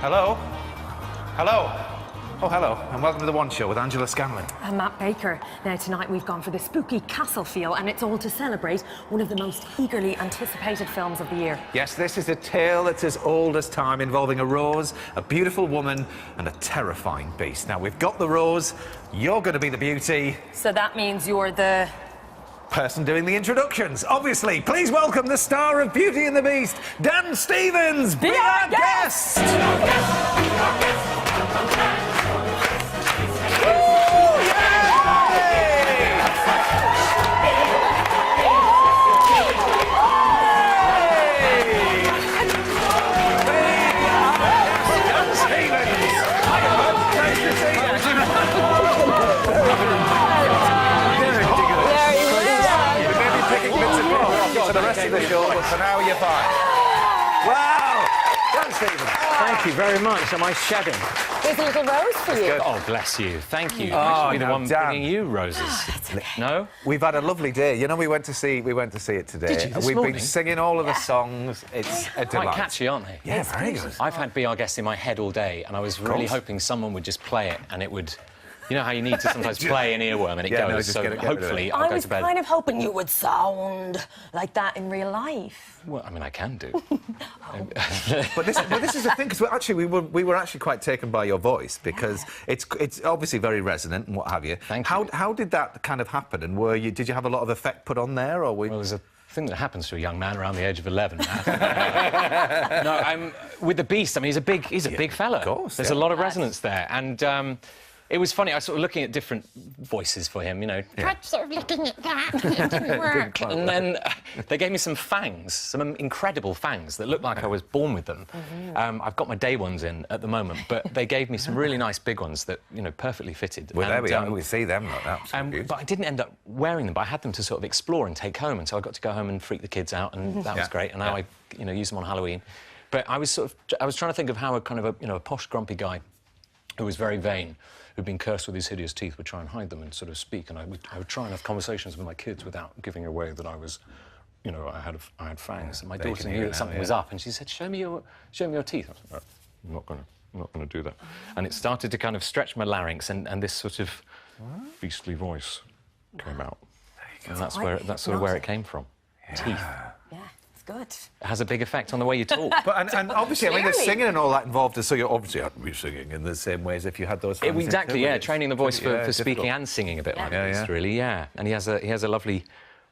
Hello? Hello? Oh, hello, and welcome to The One Show with Angela Scanlon. I'm Matt Baker. Now, tonight we've gone for the spooky castle feel, and it's all to celebrate one of the most eagerly anticipated films of the year. Yes, this is a tale that's as old as time, involving a rose, a beautiful woman, and a terrifying beast. Now, we've got the rose, you're going to be the beauty. So that means you're the... person doing the introductions. Obviously, please welcome the star of Beauty and the Beast, Dan Stevens. Be our guest! For the rest of the show, but for now you're fine. Wow! Dan Stevens. Thank you very much. Am I shedding? There's a little rose for you. Oh, bless you. Thank you. Oh, I should be the no, one Dan. bringing you roses. No? We've had a lovely day. You know, we went to see it today. Did you, this We've morning? been singing all of the songs. It's a delight. Quite catchy, aren't they? Yeah, very good. I've had Be Our Guest in my head all day, and I was really hoping someone would just play it, and it would... You know how you need to sometimes play an earworm and it Yeah, goes, no, just so get rid of it. hopefully I'll I go was to bed. kind of hoping you would sound like that in real life. Well, I mean, I can do. But this is the thing, because we were actually quite taken by your voice, because it's obviously very resonant and what have you. Thank you. How did that kind of happen, and did you have a lot of effect put on there, or were Well, there's a thing that happens to a young man around the age of 11. No, I'm with the Beast. I mean, he's a big fella. Of course, there's a lot of resonance there, and it was funny. I was sort of looking at different voices for him. You know, Tried sort of looking at that, it didn't work. and then they gave me some fangs, some incredible fangs that looked like I was born with them. I've got my day ones in at the moment, but they gave me some really nice big ones that, you know, perfectly fitted. Well, there we are. We see them like that. But I didn't end up wearing them, but I had them to sort of explore and take home, and so I got to go home and freak the kids out, and that was great. And now I, you know, use them on Halloween. But I was trying to think of how a posh, grumpy guy who was very vain, who'd been cursed with his hideous teeth, would try and hide them and sort of speak. And I would try and have conversations with my kids without giving away that I was, you know, I had fangs. And my daughter knew that something was up, and she said, "Show me your teeth." I was like, "I'm not gonna do that." And it started to kind of stretch my larynx, and this sort of beastly voice came out. And that's sort of where it came from. Teeth. Yeah, it's good. It has a big effect on the way you talk. But and obviously, I mean, there's singing and all that involved, so you obviously had to be singing in the same way as if you had those. Exactly, yeah. Training the voice for speaking and singing a bit like this, really, yeah. And he has a lovely,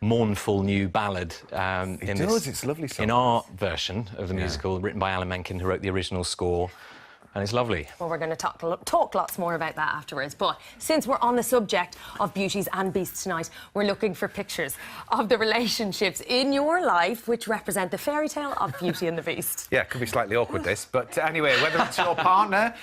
mournful new ballad. It's lovely song. In our version of the musical, written by Alan Menken, who wrote the original score. And it's lovely. Well, we're going to talk lots more about that afterwards. But since we're on the subject of beauties and beasts tonight, we're looking for pictures of the relationships in your life which represent the fairy tale of Beauty and the Beast. Yeah, it could be slightly awkward, this. But anyway, whether it's your partner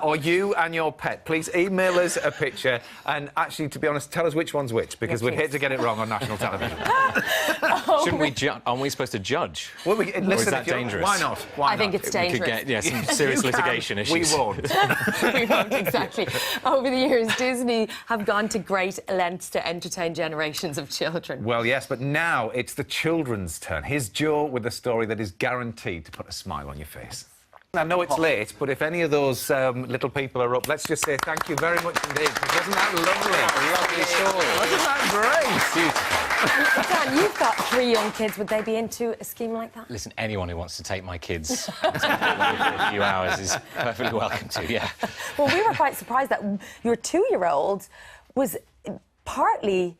or you and your pet, please email us a picture. And actually, to be honest, tell us which one's which, because we'd hate to get it wrong on national television. Shouldn't we aren't we supposed to judge? Well, or is that dangerous? Why not? I think it's We could dangerous. get some serious litigation issues. We won't. We won't, exactly. Over the years, Disney have gone to great lengths to entertain generations of children. Well, yes, but now it's the children's turn. Here's Joe with a story that is guaranteed to put a smile on your face. I know it's late, but if any of those little people are up, let's just say thank you very much indeed. Wasn't that lovely? Lovely story. Wasn't that great? Beautiful. Dan, you've got 3 young kids. Would they be into a scheme like that? Listen, anyone who wants to take my kids for a few hours is perfectly welcome to, yeah. Well, we were quite surprised that your 2-year-old was partly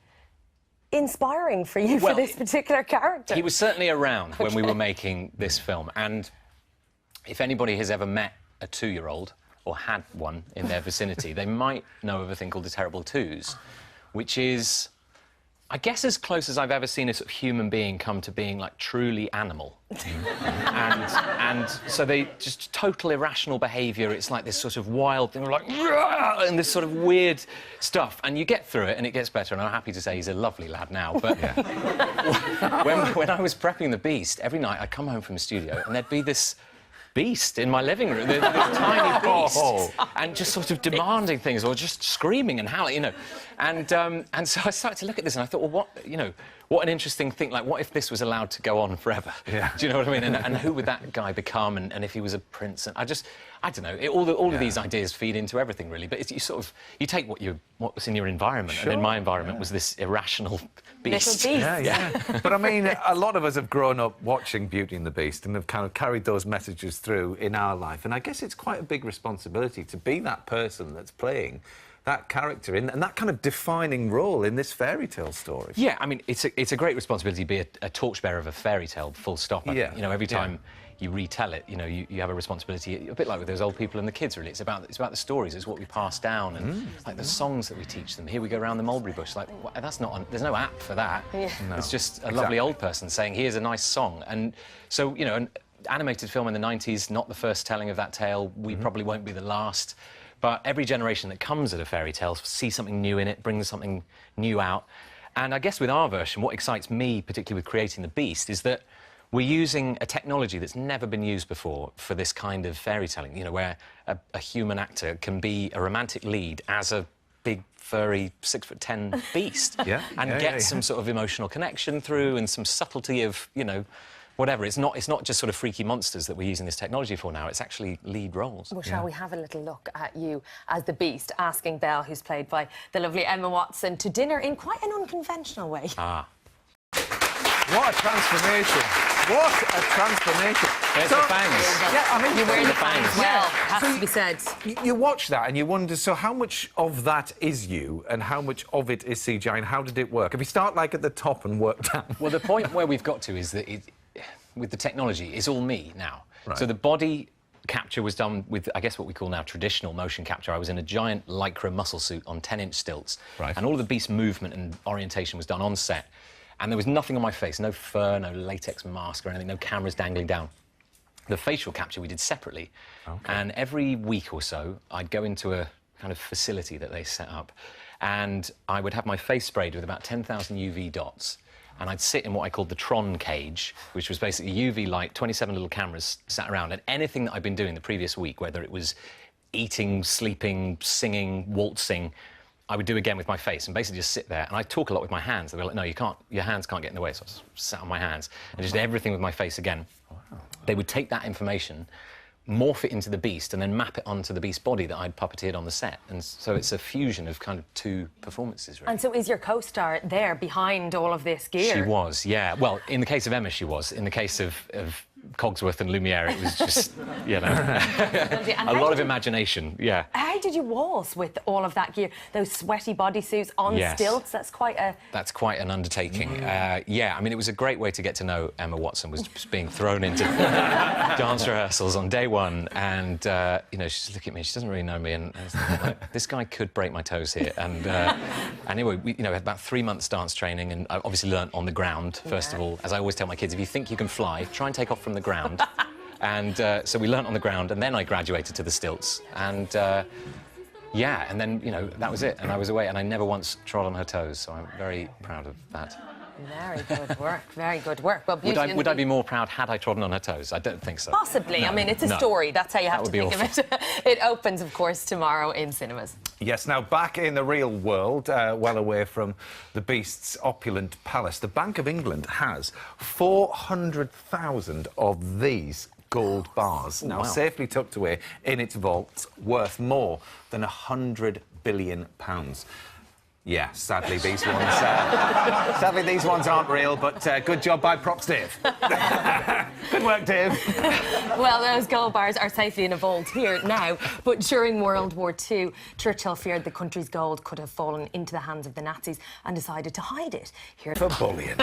inspiring for you for this particular character. He was certainly around when we were making this film, and if anybody has ever met a 2-year-old or had one in their vicinity, they might know of a thing called the Terrible Twos, which is, I guess, as close as I've ever seen a sort of human being come to being, like, truly animal. and so they just total irrational behaviour. It's like this sort of wild thing, like, and this sort of weird stuff. And you get through it, and it gets better. And I'm happy to say he's a lovely lad now. But when I was prepping The Beast, every night I'd come home from the studio, and there'd be this beast in my living room, this tiny beast, and just sort of demanding things or just screaming and howling, you know. And so I started to look at this and I thought, well, what an interesting thing. Like, what if this was allowed to go on forever? Yeah. Do you know what I mean? And who would that guy become? And if he was a prince? And I don't know. All of these ideas feed into everything, really. But you take what was in your environment. Sure. And in my environment was this irrational beast. Little beast. Yeah. But I mean, a lot of us have grown up watching Beauty and the Beast and have kind of carried those messages through in our life. And I guess it's quite a big responsibility to be that person that's playing that character and that kind of defining role in this fairy tale story. Yeah, I mean, it's a great responsibility to be a torchbearer of a fairy tale, full stop. Yeah. You know, every time you retell it, you know, you have a responsibility, a bit like with those old people and the kids, really. It's about the stories, it's what we pass down, and like the songs that we teach them. Here we go around the mulberry bush, like, that's not, there's no app for that. Yeah. No, it's just a lovely old person saying, here's a nice song. And so, you know, an animated film in the 90s, not the first telling of that tale, we probably won't be the last. But every generation that comes at a fairy tale sees something new in it, brings something new out. And I guess with our version, what excites me, particularly with creating the Beast, is that we're using a technology that's never been used before for this kind of fairy telling, you know, where a human actor can be a romantic lead as a big, furry, 6'10" beast. And get some sort of emotional connection through and some subtlety of, you know, whatever. It's not just sort of freaky monsters that we're using this technology for now. It's actually lead roles. Well, shall we have a little look at you as the Beast, asking Belle, who's played by the lovely Emma Watson, to dinner in quite an unconventional way? Ah. What a transformation. What a transformation. There's the fangs. Yeah, I mean, You're wearing the fangs. fangs well, has So to be said. You watch that and you wonder, so how much of that is you and how much of it is CGI and how did it work? If we start, like, at the top and work down. Well, the point where we've got to is that with the technology, it's all me now. Right. So the body capture was done with, I guess, what we call now traditional motion capture. I was in a giant lycra muscle suit on 10-inch stilts. Right. And all of the beast movement and orientation was done on set. And there was nothing on my face, no fur, no latex mask or anything, no cameras dangling down. The facial capture we did separately. Okay. And every week or so, I'd go into a kind of facility that they set up, and I would have my face sprayed with about 10,000 UV dots. And I'd sit in what I called the Tron cage, which was basically UV light, 27 little cameras sat around, and anything that I'd been doing the previous week, whether it was eating, sleeping, singing, waltzing, I would do again with my face and basically just sit there. And I talk a lot with my hands. They were like, no, you can't, your hands can't get in the way. So I sat on my hands and just did everything with my face again. Wow. They would take that information, morph it into the Beast, and then map it onto the Beast body that I'd puppeteered on the set. And so it's a fusion of kind of two performances, really. And so is your co-star there behind all of this gear? She was, yeah. Well, in the case of Emma, she was. In the case of Cogsworth and Lumiere, it was just, you know, a lot of imagination, yeah. How did you waltz with all of that gear? Those sweaty bodysuits on stilts? That's quite an undertaking. Yeah, I mean, it was a great way to get to know Emma Watson, was just being thrown into dance rehearsals on day one, and, you know, she's looking at me, she doesn't really know me, and I was like, this guy could break my toes here. And anyway, we, you know, had about 3 months dance training, and I obviously learnt on the ground, first of all. As I always tell my kids, if you think you can fly, try and take off from the ground. And so we learnt on the ground, and then I graduated to the stilts. And yeah, and then, you know, that was it. And I was away, and I never once trod on her toes, so I'm very proud of that. Very good work, very good work. Well, would I be more proud had I trodden on her toes? I don't think so. Possibly. No, I mean, it's a no. story. That's how you have to That would think be of it. It opens, of course, tomorrow in cinemas. Yes, now back in the real world, well away from the Beast's opulent palace, the Bank of England has 400,000 of these gold bars now safely tucked away in its vaults, worth more than £100 billion. Yeah, sadly these ones aren't real, but good job by Props Dave. Good work, Dave. Well, those gold bars are safely in a vault here now, but during World War II, Churchill feared the country's gold could have fallen into the hands of the Nazis and decided to hide it. Here for bullion.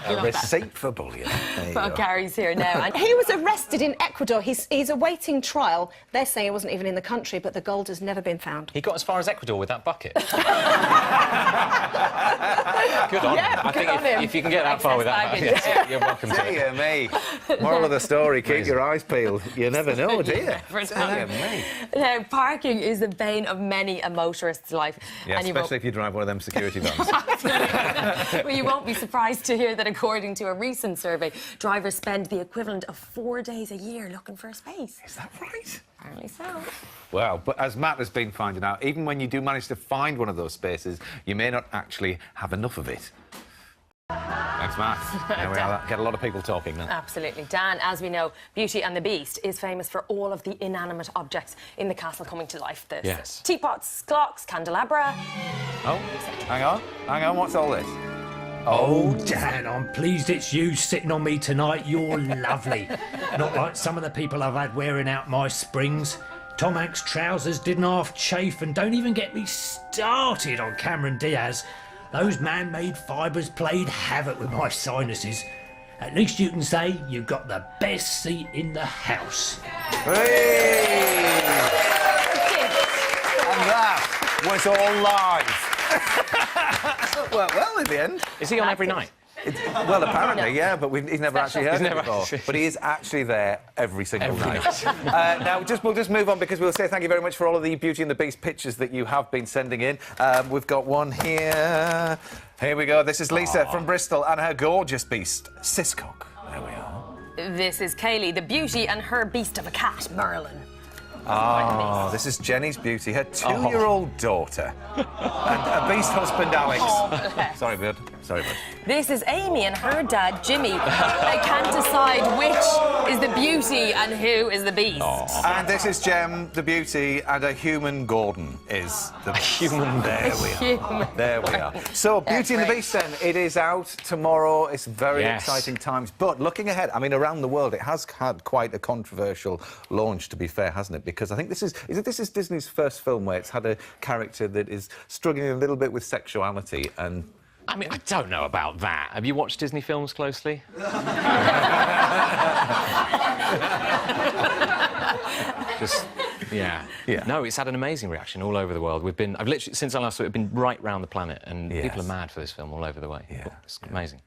A receipt for bullion. But Gary's here now. And he was arrested in Ecuador. He's awaiting trial. They're saying it wasn't even in the country, but the gold has never been found. He got as far as Ecuador with that bucket. Good on him. I think if you can get that far with that, yes, you're welcome to it. Dear me. Moral of the story, keep your eyes peeled. You never know, do you? Dear me. Now, parking is the bane of many a motorist's life. Yeah, and especially if you drive one of them security vans. Well, you won't be surprised to hear that according to a recent survey, drivers spend the equivalent of 4 days a year looking for a space. Is that right? Apparently so. Well, but as Matt has been finding out, even when you do manage to find one of those spaces, you may not actually have enough of it. Thanks, Matt. There we are. Get a lot of people talking now. Absolutely. Dan, as we know, Beauty and the Beast is famous for all of the inanimate objects in the castle coming to life. There's Yes. teapots, clocks, candelabra. Oh, hang on, what's all this? Oh, Dan, I'm pleased it's you sitting on me tonight. You're lovely. Not like some of the people I've had wearing out my springs. Tom Hanks' trousers didn't half chafe, and don't even get me started on Cameron Diaz. Those man-made fibres played havoc with my sinuses. At least you can say you've got the best seat in the house. Hey! And that was all live. well, in the end. Is he on every night? Well, apparently, yeah, but he's never actually heard He's it never before. actually- But he is actually there every single night. night. Now, we'll just move on because we'll say thank you very much for all of the Beauty and the Beast pictures that you have been sending in. We've got one here. Here we go. This is Lisa from Bristol and her gorgeous beast, Siscock. There we are. This is Kaylee, the beauty, and her beast of a cat, Merlin. Oh, this is Jenny's beauty, her 2-year-old daughter, and a beast husband, Alex. Sorry, bud. This is Amy and her dad, Jimmy. They can't decide which is the beauty and who is the beast. And this is Jem, the beauty, and a human Gordon is the human. There we are. There we are. So, Beauty and the Beast, then, it is out tomorrow. It's very exciting times. But looking ahead, I mean, around the world, it has had quite a controversial launch, to be fair, hasn't it? Because I think this is Disney's first film where it's had a character that is struggling a little bit with sexuality and. I mean, I don't know about that. Have you watched Disney films closely? Just, yeah. No, it's had an amazing reaction all over the world. I've literally, since I last saw it, been right round the planet, and people are mad for this film all over the way. Yeah. It's amazing.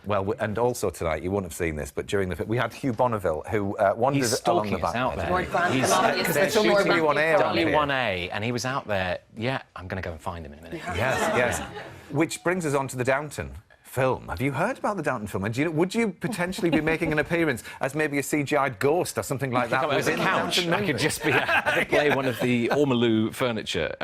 Well, and also tonight, you wouldn't have seen this, but during the we had Hugh Bonneville, who wandered along the back. Out there. Because they're shooting you on air. W1A, and he was out there. Yeah, I'm going to go and find him in a minute. Yes. Which brings us on to the Downton film. Have you heard about the Downton film? And would you potentially be making an appearance as maybe a CGI'd ghost or something like that? As a couch, I could just be. I could play one of the Ormolu furniture.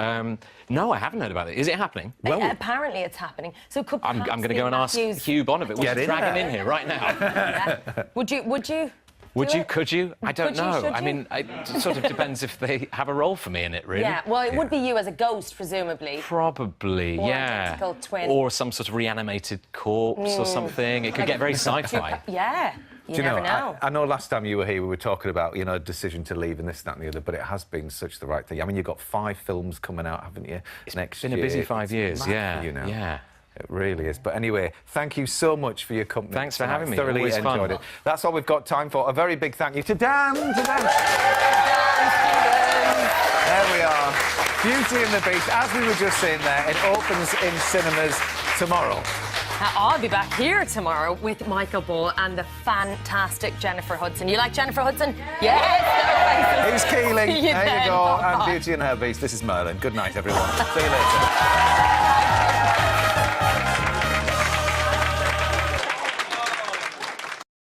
No, I haven't heard about it. Is it happening? Well, apparently it's happening. So I'm going to go and ask Hugh Bonneville. We'll drag him in here right now. Would you? Could you? I don't know. I mean, it sort of depends if they have a role for me in it, really. Yeah, well, it would be you as a ghost, presumably. Probably, or yeah. Identical twin. Or some sort of reanimated corpse or something. It could get very sci-fi. Yeah. You never know. I know last time you were here, we were talking about, a decision to leave and this, that and the other, but it has been such the right thing. I mean, you've got 5 films coming out, haven't you, next year? It's been a busy 5 years, yeah. Yeah. It really is. But anyway, thank you so much for your company. Thanks for having me. Thoroughly Always enjoyed fun. it. That's all we've got time for. A very big thank you to Dan. There we are. Beauty and the Beast. As we were just saying there, it opens in cinemas tomorrow. I'll be back here tomorrow with Michael Ball and the fantastic Jennifer Hudson. You like Jennifer Hudson? Yes! Here's Keeling. There you go. Bye. And Beauty and her Beast. This is Merlin. Good night, everyone. See you later.